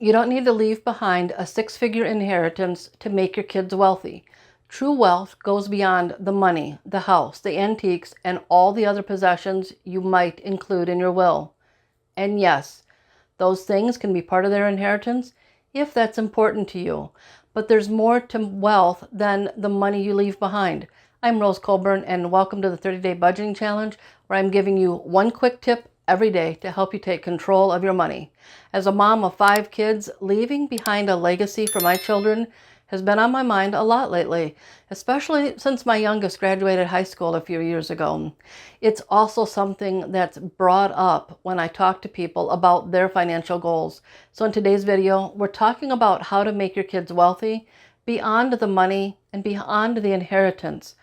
You don't need to leave behind a six-figure inheritance to make your kids wealthy. True wealth goes beyond the money, the house, the antiques, and all the other possessions you might include in your will. And yes, those things can be part of their inheritance if that's important to you. But there's more to wealth than the money you leave behind. I'm Rose Colburn, and welcome to the 30-Day Budgeting Challenge, where I'm giving you one quick tip every day to help you take control of your money. As a mom of 5 kids, leaving behind a legacy for my children has been on my mind a lot lately, especially since my youngest graduated high school a few years ago. It's also something that's brought up when I talk to people about their financial goals. So in today's video, we're talking about how to make your kids wealthy beyond the money and beyond the inheritance.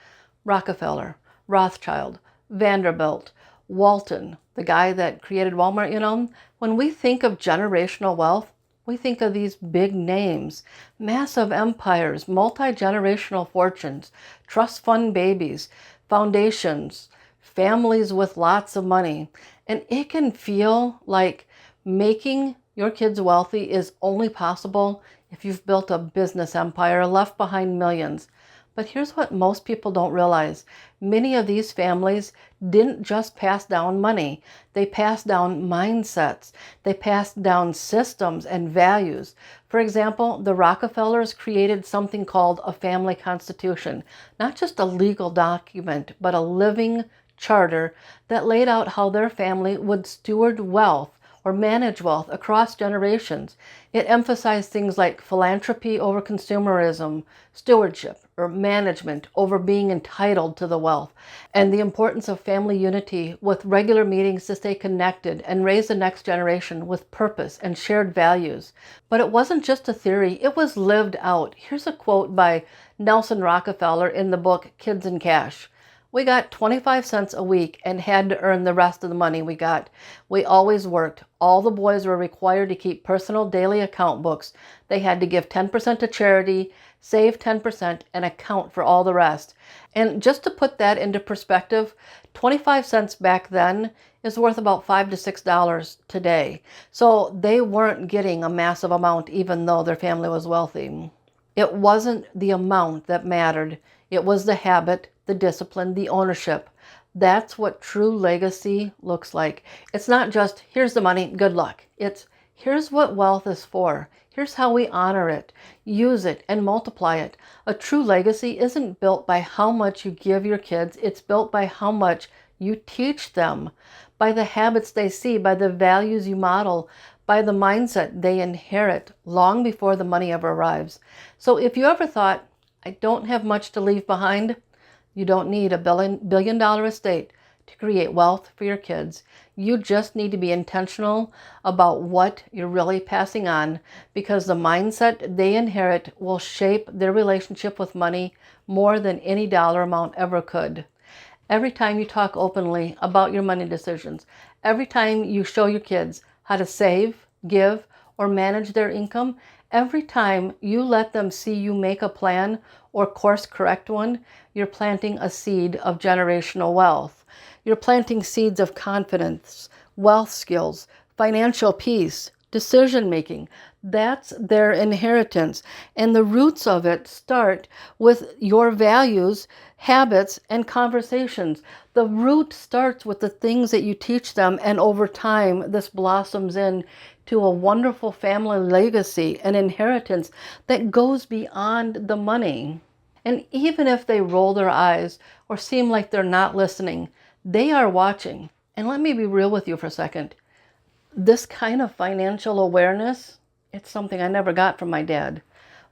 Rockefeller, Rothschild, Vanderbilt, Walton, the guy that created Walmart, when we think of generational wealth, we think of these big names, massive empires, multi-generational fortunes, trust fund babies, foundations, families with lots of money. And it can feel like making your kids wealthy is only possible if you've built a business empire, left behind millions. But here's what most people don't realize. Many of these families didn't just pass down money. They passed down mindsets. They passed down systems and values. For example, the Rockefellers created something called a family constitution. Not just a legal document, but a living charter that laid out how their family would steward wealth or manage wealth across generations. It emphasized things like philanthropy over consumerism, stewardship or management over being entitled to the wealth, and the importance of family unity with regular meetings to stay connected and raise the next generation with purpose and shared values. But it wasn't just a theory, it was lived out. Here's a quote by Nelson Rockefeller in the book Kids and Cash. We got 25 cents a week and had to earn the rest of the money we got. We always worked. All the boys were required to keep personal daily account books. They had to give 10% to charity, save 10%, and account for all the rest. And just to put that into perspective, 25 cents back then is worth about $5 to $6 today. So they weren't getting a massive amount even though their family was wealthy. It wasn't the amount that mattered. It was the habit, the discipline, the ownership. That's what true legacy looks like. It's not just, here's the money, good luck. It's, here's what wealth is for. Here's how we honor it, use it, and multiply it. A true legacy isn't built by how much you give your kids. It's built by how much you teach them, by the habits they see, by the values you model, by the mindset they inherit long before the money ever arrives. So if you ever thought, I don't have much to leave behind, you don't need a billion-dollar estate to create wealth for your kids. You just need to be intentional about what you're really passing on, because the mindset they inherit will shape their relationship with money more than any dollar amount ever could. Every time you talk openly about your money decisions, every time you show your kids how to save, give, or manage their income, every time you let them see you make a plan or course correct one, you're planting a seed of generational wealth. You're planting seeds of confidence, wealth skills, financial peace, decision making. That's their inheritance. And the roots of it start with your values, habits, and conversations. The root starts with the things that you teach them, and over time, this blossoms into a wonderful family legacy, an inheritance that goes beyond the money. And even if they roll their eyes or seem like they're not listening, they are watching. And let me be real with you for a second. This kind of financial awareness, it's something I never got from my dad.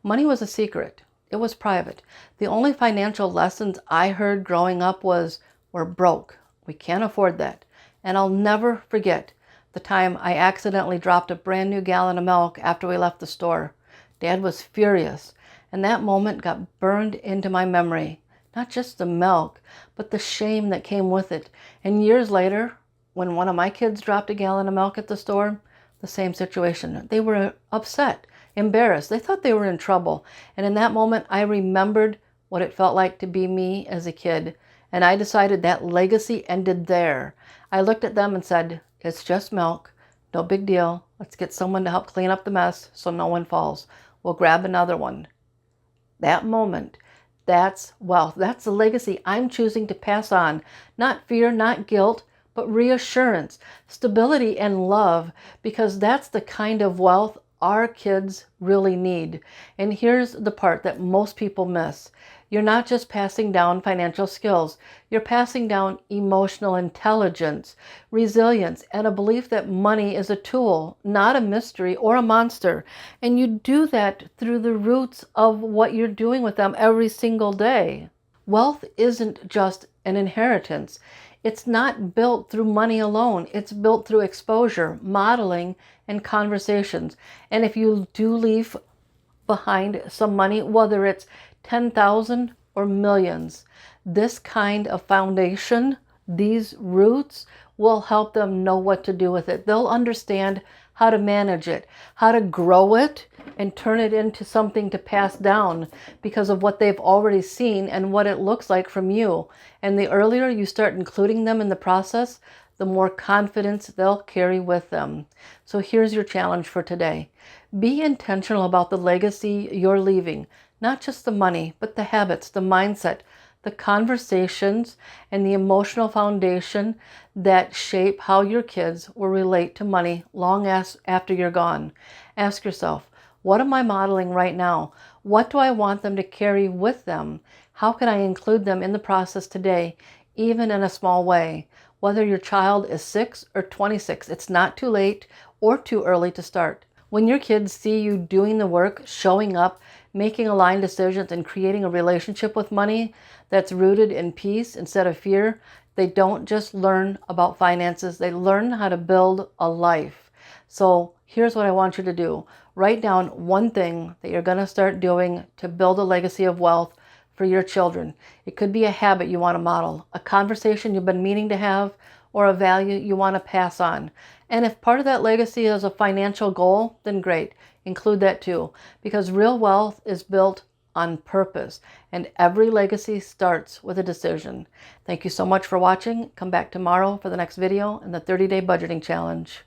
Money was a secret. It was private. The only financial lessons I heard growing up was, we're broke. We can't afford that. And I'll never forget the time I accidentally dropped a brand new gallon of milk after we left the store. Dad was furious, and that moment got burned into my memory. Not just the milk, but the shame that came with it. And years later, when one of my kids dropped a gallon of milk at the store, the same situation. They were upset, embarrassed. They thought they were in trouble. And in that moment, I remembered what it felt like to be me as a kid. And I decided that legacy ended there. I looked at them and said, it's just milk. No big deal. Let's get someone to help clean up the mess so no one falls. We'll grab another one. That moment, that's wealth. That's the legacy I'm choosing to pass on. Not fear, not guilt, but reassurance, stability, and love, because that's the kind of wealth our kids really need. And here's the part that most people miss. You're not just passing down financial skills, you're passing down emotional intelligence, resilience, and a belief that money is a tool, not a mystery or a monster. And you do that through the roots of what you're doing with them every single day. Wealth isn't just an inheritance. It's not built through money alone. It's built through exposure, modeling, and conversations. And if you do leave behind some money, whether it's 10,000 or millions, this kind of foundation, these roots, will help them know what to do with it. They'll understand how to manage it, how to grow it, and turn it into something to pass down because of what they've already seen and what it looks like from you. And the earlier you start including them in the process, the more confidence they'll carry with them. So here's your challenge for today. Be intentional about the legacy you're leaving, not just the money, but the habits, the mindset, the conversations, and the emotional foundation that shape how your kids will relate to money long after you're gone. Ask yourself, what am I modeling right now? What do I want them to carry with them? How can I include them in the process today, even in a small way? Whether your child is 6 or 26, it's not too late or too early to start. When your kids see you doing the work, showing up, making aligned decisions, and creating a relationship with money that's rooted in peace instead of fear, they don't just learn about finances, they learn how to build a life. So here's what I want you to do. Write down one thing that you're going to start doing to build a legacy of wealth for your children. It could be a habit you want to model, a conversation you've been meaning to have, or a value you want to pass on. And if part of that legacy is a financial goal, then great. Include that too, because real wealth is built on purpose, and every legacy starts with a decision. Thank you so much for watching. Come back tomorrow for the next video and the 30-day budgeting challenge.